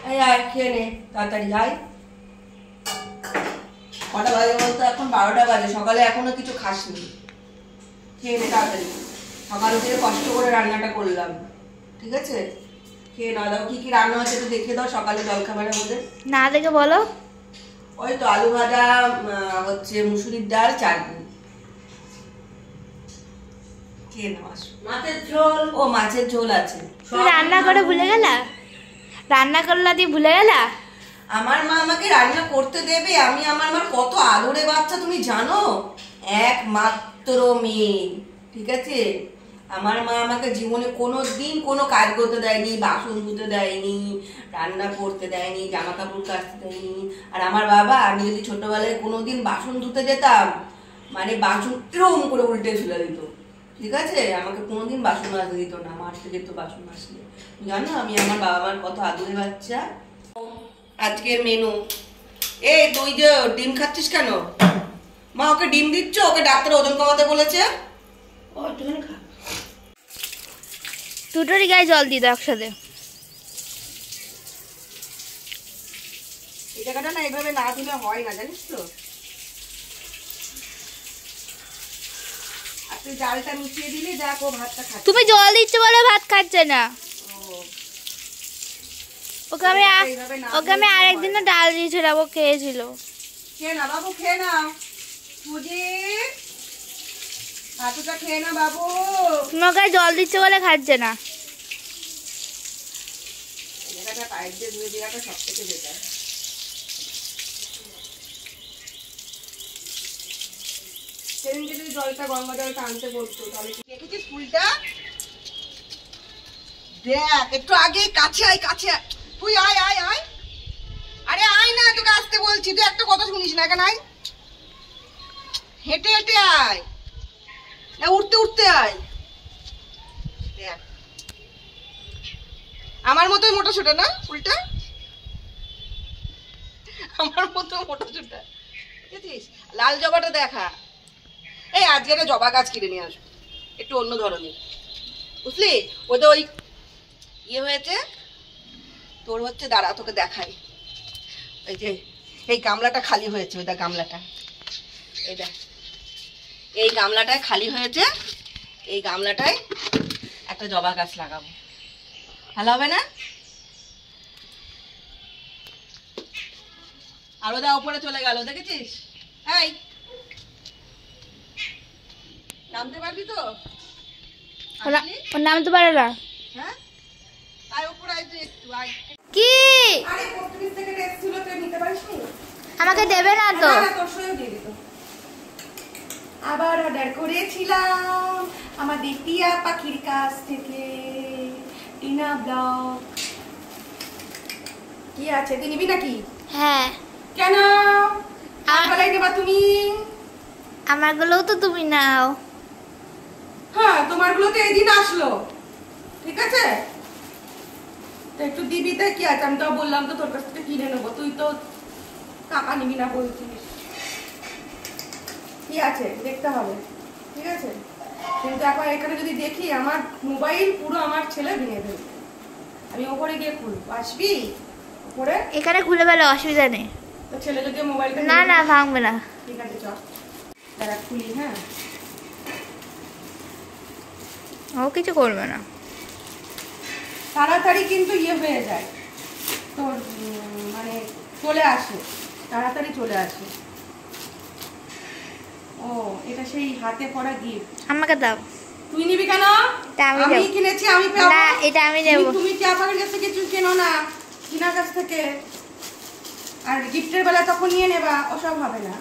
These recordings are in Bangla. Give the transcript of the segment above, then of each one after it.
এই আয় খেয়ে নে তাড়াতাড়ি আয়। কটা বাজে বলতো? এখন 12টা বাজে। সকালে এখনো কিছু খাসনি। খেয়ে নে তাড়াতাড়ি। সকাল থেকে কষ্ট করে রান্নাটা করলাম, ঠিক আছে? খেয়ে না দাও। কি কি রান্না হচ্ছে একটু দেখে দাও সকালে জলখাবারের মধ্যে। না দেখে বলো। ওই তো আলু ভাজা, হচ্ছে মুসুরির ডাল, চাটনি। খেয়ে নাও। মাছের ঝোল। ও মাছের ঝোল আছে। তুমি রান্না করে ভুলে গেলা? রান্না করলা দিয়ে ভুলে গেলা? আমার মা আমাকে রান্না করতে দেবে? আমি আমার মার কত আদরে বাচ্চা তুমি জানো? একমাত্র মেয়ে, ঠিক আছে? আমার মা আমাকে জীবনে কোনো দিন কোনো কাজ করতে দেয়নি, বাসন ধুতে দেয়নি, রান্না করতে দেয়নি, জামা কাপড় কাচতে দেয়নি। আর আমার বাবা, আমি যদি ছোটবেলায় কোনোদিন বাসন ধুতে যেতাম, মানে বাসন এরকম করে উল্টে ফেলে দিত, ঠিক আছে? আমাকে কোনোদিন বাসন মাজতে দিত না, মারতে যেত বাসন মাজলে। জানো আমি আমার বাবা মার কত আদরে বাচ্চা। আজকের মেনু এই তুই যে ডিম খাচ্ছিস কেন? মা ওকে ডিম দিচ্ছ? ওকে ডাক্তার ওজন কমাতে বলেছে। ও তুমি খা। দুটোরই গায়ে জল দিয়ে দাও একসাথে। এই জায়গাটা না এইভাবে না দিলে হয় না, জানিস তো? আর তুই ডালটা মিশিয়ে দিলি, দেখ ও ভাতটা খাচ্ছে। তুমি জল দিচ্ছ বলে ভাত খাচ্ছে না। ওকে আমি আরেকদিনও ডাল দিয়েছিলাম, ও খেয়েছিল। খেয়ে না বাবু, খেয়ে না। সুজি হাতুটা খেয়ে না বাবু। তুমি ওকে জল দিচ্ছ বলে খাচ্ছে না। জায়গাটা পাইপ দিয়ে ধুয়ে দেওয়াটা সব থেকে বেটার। সেদিনকে যদি জলটা গঙ্গা জলটা আনতে বলতো তাহলে কি দেখেছিস ফুলটা? দেখ একটু আগে কাছে আয়, কাছে আয়। তুই আয় আয় আয়। আরে আয় না, তোকে আসতে বলছি। তুই একটা কথা শুনিস না কেন? আয়, হেঁটে হেঁটে আয় না, উঠতে উঠতে আয়। দেখ আমার মতোই মোটা ছোটা না ফুলটা? আমার মতো মোটা ছোটা, দেখেছিস? লাল জবাটা দেখা। এই আজকে একটা জবা গাছ কিনে নিয়ে আসবো, একটু অন্য ধরনের, বুঝলি? ওদের ওই ইয়ে হয়েছে তোর, হচ্ছে দাঁড়া তোকে দেখাই। ওই যে এই গামলাটা খালি হয়েছে, ওই দেখ গামলাটা, এই দেখ এই গামলাটায় খালি হয়েছে। এই গামলাটায় একটা জবা গাছ লাগাবো, ভালো হবে না? আরো দা উপরে চলে গেল, দেখেছিস? এই নামতে পারবি তো? ওর নামতে পারে না। হ্যাঁ আয় উপরে, আয় তুই একটু আয়। কি আরে পর্তুগিজ থেকে টেক্সট ছিল, তুই নিতে পারিসনি? আমাকে দেবে না তো? না তোর সঙ্গে দিয়ে দিত। আবার অর্ডার করেছিলাম আমাদের টিয়া পাখির কাছ থেকে, টিনা ব্লগ। কি আছে, তুই নিবি নাকি? হ্যাঁ। কেন বলাই নেবা তুমি? আমারগুলোও তো তুমি নাও। হ্যাঁ তোমারগুলো তো এইদিন আসলো, ঠিক আছে? তো একটু দিবি, তাই কি আছে? আমি তো বললাম তো তোর কাছ থেকে কিনে নেবো, তুই তো টাকা নিবি না বলছিস। কি আছে দেখতে হবে, ঠিক আছে? কিন্তু এখন এখানে যদি দেখি আমার মোবাইল পুরো আমার ছেলে ভেঙে ফেলবে। আমি ওপরে গিয়ে খুলবো, আসবি ওপরে? এখানে খুলে ফেলে, অসুবিধা নেই। তো ছেলে যদি মোবাইলটা না না ভাঙবে না। ঠিক আছে চল দাঁড়া খুলি। হ্যাঁ ও কিছু করবে না। তাড়াতাড়ি কিন্তু ইয়ে হয়ে যায় তোর, মানে চলে আসে, তাড়াতাড়ি চলে আসে। ও এটা সেই হাতে পড়া গিফট। আমাকে দাও। তুই নিবি কেন? আমি কিনেছি, আমি পাবো না, এটা আমি নেব। তুমি চাপাকের কাছ থেকে কিছু কেনো না, কিনার কাছ থেকে। আর গিফটের বেলা তখন নিয়ে নেবা, ওসব হবে না,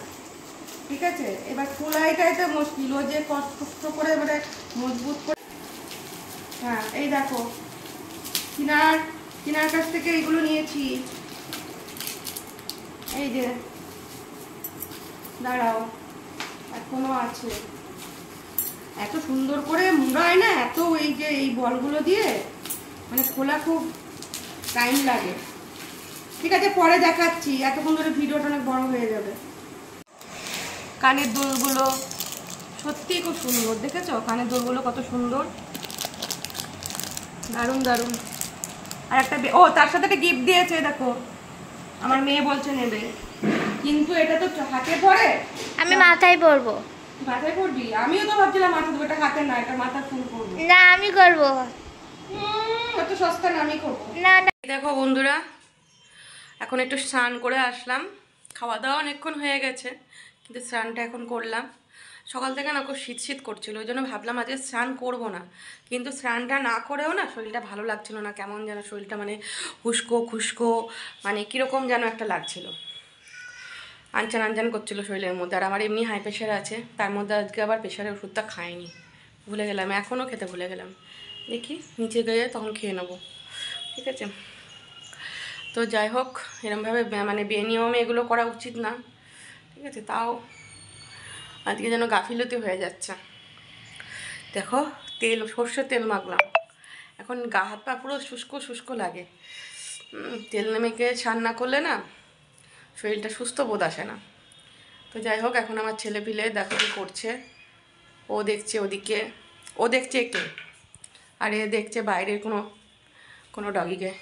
ঠিক আছে? এবার খোলাইটাই তো মুশকিল, ও যে কষ্ট করে মানে মজবুত করে। হ্যাঁ এই দেখো কিনার কাছ থেকে এইগুলো নিয়েছি। এই যে দাঁড়াও এখনো আছে, এত সুন্দর করে মুড়ায় না, এত এই যে এই বলগুলো দিয়ে মানে খোলা খুব টাইম লাগে। ঠিক আছে পরে দেখাচ্ছি, এতক্ষণ ধরে ভিডিওটা অনেক বড় হয়ে যাবে। কানের দুলগুলো সত্যি খুব সুন্দর, দেখেছো? কানের দুলগুলো কত সুন্দর, দারুণ দারুণ। আর একটা ও তার সাথে একটা গিফট দিয়েছে, দেখো আমার মেয়ে বলছে নেবে, কিন্তু এটা তো হাতে পড়ে। আমি মাথায় পরবো। মাথায় পড়বি? আমিও তো ভাবছিলাম মাথা দেবো, এটা হাতে না, এটা মাথা ফুল করবো। না আমি করবো। এত সস্তা না, আমি করবো। না না দেখো বন্ধুরা, এখন একটু স্নান করে আসলাম। খাওয়া দাওয়া অনেকক্ষণ হয়ে গেছে, কিন্তু স্নানটা এখন করলাম। সকাল থেকে না খুব শীত শীত করছিল, ওই জন্য ভাবলাম আজকে স্নান করবো না। কিন্তু স্নানটা না করেও না শরীরটা ভালো লাগছিল না, কেমন যেন শরীরটা মানে খুস্কো খুস্কো, মানে কীরকম যেন একটা লাগছিল, আনচান আনচান করছিল শরীরের মধ্যে। আর আমার এমনি হাই প্রেশার আছে, তার মধ্যে আজকে আবার প্রেশারের ওষুধটা খাইনি, ভুলে গেলাম, এখনও খেতে ভুলে গেলাম। দেখি নিচে গিয়ে তখন খেয়ে নেবো, ঠিক আছে? তো যাই হোক, এরমভাবে মানে বেনিয়মে এগুলো করা উচিত না, ঠিক আছে? তাও আজকে যেন গাফিলতি হয়ে যাচ্ছে। দেখো তেল, সর্ষের তেল মাখলাম, এখন গা হাত পা পুরো শুষ্ক শুষ্ক লাগে। তেল নেমেকে স্নান না করলে না শরীরটা সুস্থ বোধ আসে না। তো যাই হোক, এখন আমার ছেলে পিলে দেখো কী করছে। ও দেখছে ওদিকে, ও দেখছে একে, আর এ দেখছে বাইরের কোনো ডগিকে।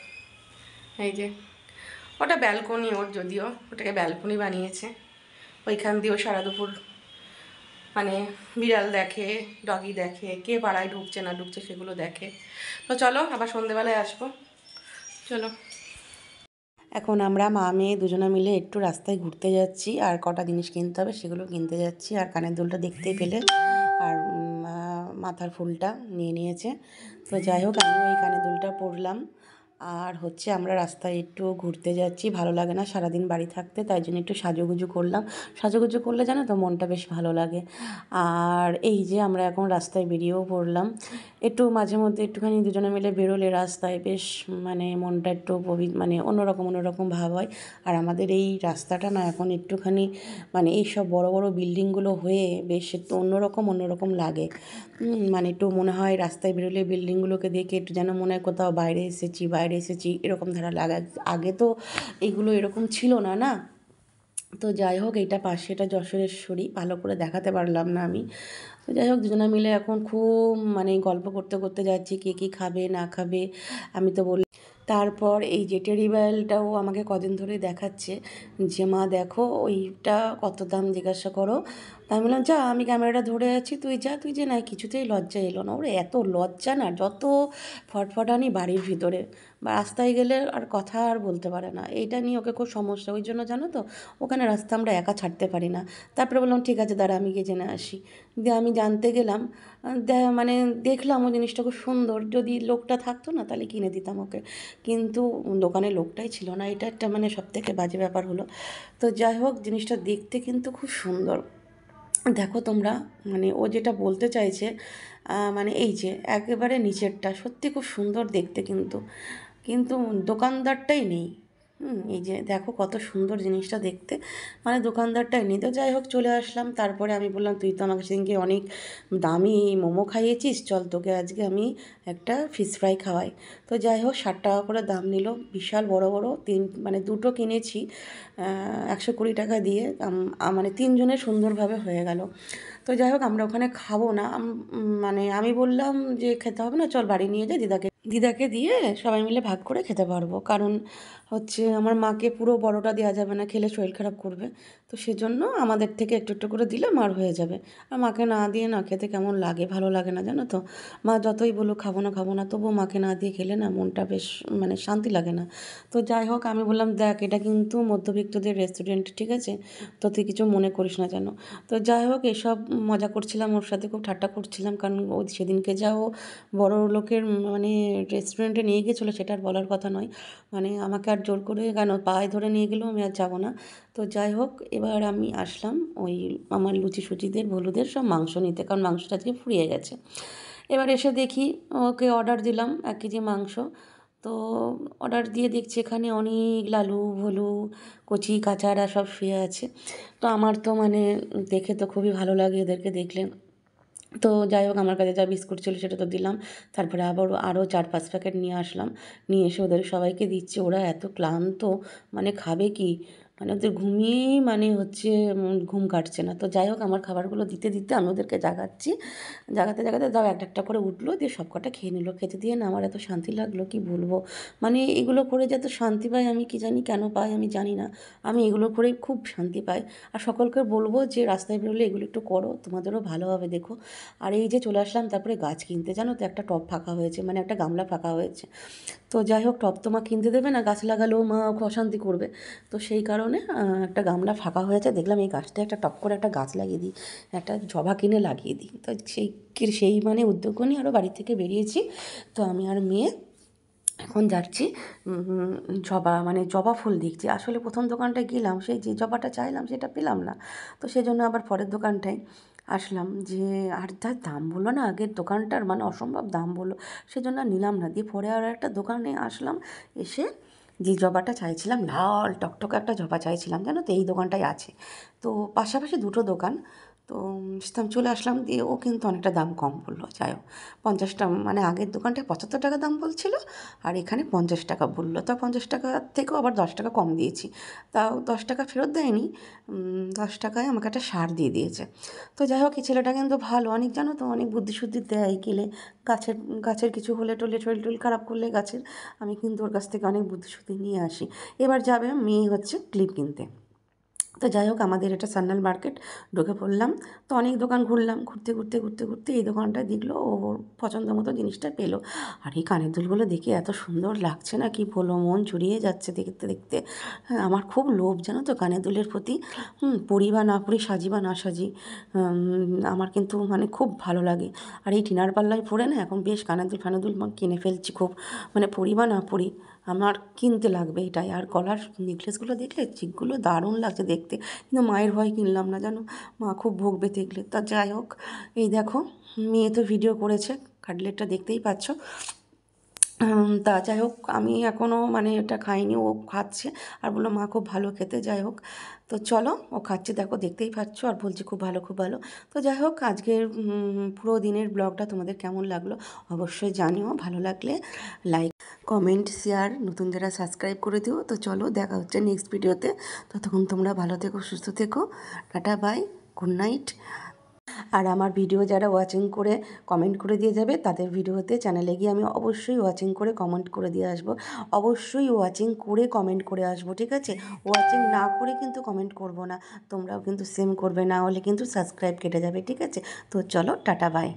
এই যে ওটা ব্যালকনি ওর, যদিও ওটাকে ব্যালকনি বানিয়েছে, ওইখান দিয়েও সারা দুপুর মানে বিড়াল দেখে, ডগি দেখে, কে পাড়ায় ঢুকছে না ঢুকছে সেগুলো দেখে। তো চলো আবার সন্ধেবেলায় আসবো, চলো। এখন আমরা মা মেয়ে দুজনে মিলে একটু রাস্তায় ঘুরতে যাচ্ছি, আর কটা জিনিস কিনতে হবে সেগুলো কিনতে যাচ্ছি। আর কানের দুলটা দেখতেই পেলে, আর মাথার ফুলটা নিয়ে নিয়েছে। তো যাই হোক, আমি ওই কানের দুলটা পরলাম। আর হচ্ছে আমরা রাস্তায় একটু ঘুরতে যাচ্ছি, ভালো লাগে না সারাদিন বাড়ি থাকতে, তাই জন্য একটু সাজুগুজু করলাম। সাজুগুজু করলে জানো তো মনটা বেশ ভালো লাগে। আর এই যে আমরা এখন রাস্তায় বেরিয়েও পড়লাম, একটু মাঝে মধ্যে একটুখানি দুজনে মিলে বেরোলে রাস্তায় বেশ মানে মনটা একটু মানে অন্যরকম ভাব হয়। আর আমাদের এই রাস্তাটা না এখন একটুখানি মানে এইসব বড় বড় বিল্ডিংগুলো হয়ে বেশ একটু অন্যরকম লাগে। মানে একটু মনে হয় রাস্তায় বেরোলে বিল্ডিংগুলোকে দেখে একটু যেন মনে হয় কোথাও বাইরে এসেছি এরকম ধারা লাগা। আগে তো এইগুলো এরকম ছিল না, না? তো যাই হোক, এইটা পাশে, এটা যশোরেশ্বরী, ভালো করে দেখাতে পারলাম না আমি। তো যাই হোক, দুজনে মিলে এখন খুব মানে গল্প করতে করতে যাচ্ছি, কে কী খাবে না খাবে। আমি তো বলি, তারপর এই যে টেডি বেয়ারটাও আমাকে কদিন ধরে দেখাচ্ছে যে মা দেখো ওইটা কত দাম, জিজ্ঞাসা করো। তাই আমি বললাম যা, আমি ক্যামেরাটা ধরে আছি, তুই যা, তুই যে না, কিছুতেই লজ্জা এলো না ওর, এত লজ্জা না, যত ফটফটানি বাড়ির ভিতরে বা রাস্তায় গেলে আর কথা আর বলতে পারে না। এইটা নিয়ে ওকে খুব সমস্যা, ওই জন্য জানো তো ওখানে রাস্তা আমরা একা ছাড়তে পারি না। তারপরে বললাম ঠিক আছে দাঁড়া, আমি গিয়ে জেনে আসি। দিয়ে আমি জানতে গেলাম, মানে দেখলাম ও জিনিসটা খুব সুন্দর, যদি লোকটা থাকতো না তাহলে কিনে দিতাম ওকে, কিন্তু দোকানে লোকটাই ছিল না, এটা একটা মানে সবথেকে বাজে ব্যাপার হলো। তো যাই হোক, জিনিসটা দেখতে কিন্তু খুব সুন্দর। দেখো তোমরা, মানে ও যেটা বলতে চাইছে মানে এই যে একেবারে নিচেরটা সত্যি খুব সুন্দর দেখতে, কিন্তু কিন্তু দোকানদারটাই নেই। এই যে দেখো কত সুন্দর জিনিসটা দেখতে, মানে দোকানদারটাই নেই। তো যাই হোক চলে আসলাম। তারপরে আমি বললাম তুই তো আমাকে সেদিনকে অনেক দামি মোমো খাইয়েছিস, চল তোকে আজকে আমি একটা ফিশ ফ্রাই খাওয়াই। তো যাই হোক 60 টাকা করে দাম নিল, বিশাল বড় বড় মানে দুটো কিনেছি 120 টাকা দিয়ে, মানে 3 জনের সুন্দরভাবে হয়ে গেল। তো যাই হোক, আমরা ওখানে খাবো না, মানে আমি বললাম যে খেতে হবে না, চল বাড়ি নিয়ে যাই, দিদাকে দিয়ে সবাই মিলে ভাগ করে খেতে পারবো। কারণ হচ্ছে আমার মাকে পুরো বড়টা দেওয়া যাবে না, খেলে শরীর খারাপ করবে। তো সেজন্য আমাদের থেকে একটু একটু করে দিলে মার হয়ে যাবে। আর মাকে না দিয়ে না খেতে কেমন লাগে, ভালো লাগে না জানো তো। মা যতই বলুক খাবো না, তবুও মাকে না দিয়ে খেলে না মনটা বেশ মানে শান্তি লাগে না। তো যাই হোক, আমি বললাম দেখ এটা কিন্তু মধ্যবিত্তদের রেস্টুরেন্ট, ঠিক আছে, তো তুই কিছু মনে করিস না যেন। তো যাই হোক, এসব মজা করছিলাম ওর সাথে, খুব ঠাট্টা করছিলাম, কারণ ও সেদিনকে যা ও বড় লোকের মানে রেস্টুরেন্টে নিয়ে গেছিলো সেটা আর বলার কথা নয়। মানে আমাকে আর জোর করে কেন পায়ে ধরে নিয়ে গেলেও আমি আর যাবো না। তো যাই হোক, এবার আমি আসলাম ওই আমার লুচি সুচিদের ভলুদের সব মাংস নিতে, কারণ মাংসটা আজকে ফুরিয়ে গেছে। এবার এসে দেখি ওকে অর্ডার দিলাম 1 কেজি মাংস। তো অর্ডার দিয়ে দেখছি এখানে অনেক লালু ভলু কচি কাচারা সব শুয়ে আছে। তো আমার তো মানে দেখে তো খুবই ভালো লাগে এদেরকে দেখলে। তো যাই হোক, আমার কাছে যা বিস্কুট ছিল সেটা তো দিলাম। তারপরে আরও 4-5 প্যাকেট নিয়ে আসলাম, নিয়ে এসে ওদের সবাইকে দিচ্ছি। ওরা এত ক্লান্ত, মানে খাবে কি, মানে ওদের ঘুমিয়েই মানে হচ্ছে ঘুম কাটছে না। তো যাই হোক আমার খাবারগুলো দিতে দিতে আমি ওদেরকে জাগাচ্ছি, জাগাতে জাগাতে দাও একটা একটা করে উঠলো, দিয়ে সব কটা খেয়ে নিল। খেতে দিয়ে না আমার এত শান্তি লাগলো কি বলবো, মানে এগুলো করে যে এত শান্তি পাই আমি কি জানি, কেন পাই আমি জানি না, আমি এগুলো করেই খুব শান্তি পাই। আর সকলকে বলবো যে রাস্তায় বেরোলে এগুলো একটু করো, তোমাদেরও ভালো হবে দেখো। আর এই যে চলে আসলাম তারপরে গাছ কিনতে, জানো তো একটা টব ফাঁকা হয়েছে, মানে একটা গামলা ফাঁকা হয়েছে। তো যাই হোক টব তো মা কিনতে দেবে না, গাছ লাগালেও মা অশান্তি করবে। তো সেই কারণে একটা গামলা ফাঁকা হয়েছে, দেখলাম এই গাছটা একটা টপ করে একটা গাছ লাগিয়ে দিই, একটা জবা কিনে লাগিয়ে দিই। তো সেই মানে উদ্যোগ নিয়ে আরও বাড়ি থেকে বেরিয়েছি। তো আমি আর মেয়ে এখন যাচ্ছি জবা ফুল দেখছি। আসলে প্রথম দোকানটায় গেলাম, সেই যে জবাটা চাইলাম সেটা পেলাম না। তো সেই জন্য আবার পরের দোকানটায় আসলাম, যে আর যা দাম বললো না আগের দোকানটার, মানে অসম্ভব দাম বললো, সেজন্য নিলাম না। দিয়ে পরে আর একটা দোকানে আসলাম, এসে যে জবাটা চাইছিলাম, লাল টকটকে একটা জবা চাইছিলাম, জানো তো এই দোকানটাই আছে। তো পাশাপাশি দুটো দোকান, তো আমি চলে আসলাম। দিয়ে ও কিন্তু অনেকটা দাম কম বললো, যাই হোক 50টা, মানে আগের দোকানটায় 75 টাকা দাম বলছিল, আর এখানে 50 টাকা বললো। তা 50 টাকা থেকেও আবার 10 টাকা কম দিয়েছি, তাও 10 টাকা ফেরত দেয়নি, 10 টাকায় আমাকে একটা সার দিয়ে দিয়েছে। তো যাই হোক এই ছেলেটা কিন্তু ভালো অনেক, জানো তো অনেক বুদ্ধিশুদ্ধি দেয় গেলে, গাছের কিছু হলে টলে শরীর টরীর খারাপ করলে গাছের, আমি কিন্তু ওর কাছ থেকে অনেক বুদ্ধিশুদ্ধি নিয়ে আসি। এবার যাবে মেয়ে হচ্ছে ক্লিপ কিনতে। তো যাই হোক আমাদের এটা সান্যাল মার্কেট, ঢুকে পড়লাম। তো অনেক দোকান ঘুরলাম, ঘুরতে ঘুরতে ঘুরতে ঘুরতে এই দোকানটা দেখলো, ওর পছন্দ মতো জিনিসটা পেলো। আর এই কানের দুলগুলো দেখে এত সুন্দর লাগছে না কি বলো, মন জুড়িয়ে যাচ্ছে দেখতে দেখতে। হ্যাঁ আমার খুব লোভ জানো তো কানের দুলের প্রতি, পরি বা না পরি, সাজি বা না সাজি, আমার কিন্তু মানে খুব ভালো লাগে। আর এই টিনার পাল্লায় পরে না এখন বেশ কানের দুল ফানের দুল কিনে ফেলছি খুব, মানে পরি বা না পরি আমার কিনতে লাগবে এটাই। আর গলার নেকলেসগুলো দেখলে চিকগুলো দারুণ লাগছে দেখতে, কিন্তু মায়ের ভয় কিনলাম না, জানো মা খুব ভোগবে দেখলে। তা যাই হোক এই দেখো মেয়ে তো ভিডিও করেছে, কাটলেটটা দেখতেই পাচ্ছ। তা যাই হোক আমি এখনও মানে এটা খাইনি, ও খাচ্ছে আর বললো মা খুব ভালো খেতে। যাই হোক তো চলো ও খাচ্ছে দেখো, দেখতেই পাচ্ছ, আর বলছি খুব ভালো খুব ভালো। তো যাই হোক আজকের পুরো দিনের ব্লগটা তোমাদের কেমন লাগলো অবশ্যই জানিও, ভালো লাগলে লাইক কমেন্ট শেয়ার, নতুন যারা সাবস্ক্রাইব করে দিও। তো চলো দেখা হচ্ছে নেক্সট ভিডিওতে, ততক্ষণ তোমরা ভালো থেকো সুস্থ থেকো, টাটা বাই, গুড নাইট। আর আমার ভিডিও যারা ওয়াচিং করে কমেন্ট করে দিয়ে যাবে তাদের ভিডিওতে চ্যানেলে গিয়ে আমি অবশ্যই ওয়াচিং করে কমেন্ট করে দিয়ে আসবো, অবশ্যই ওয়াচিং করে কমেন্ট করে আসবো, ঠিক আছে? ওয়াচিং না করে কিন্তু কমেন্ট করব না, তোমরাও কিন্তু সেম করবে, না হলে কিন্তু সাবস্ক্রাইব কেটে যাবে, ঠিক আছে? তো চলো টাটা বাই।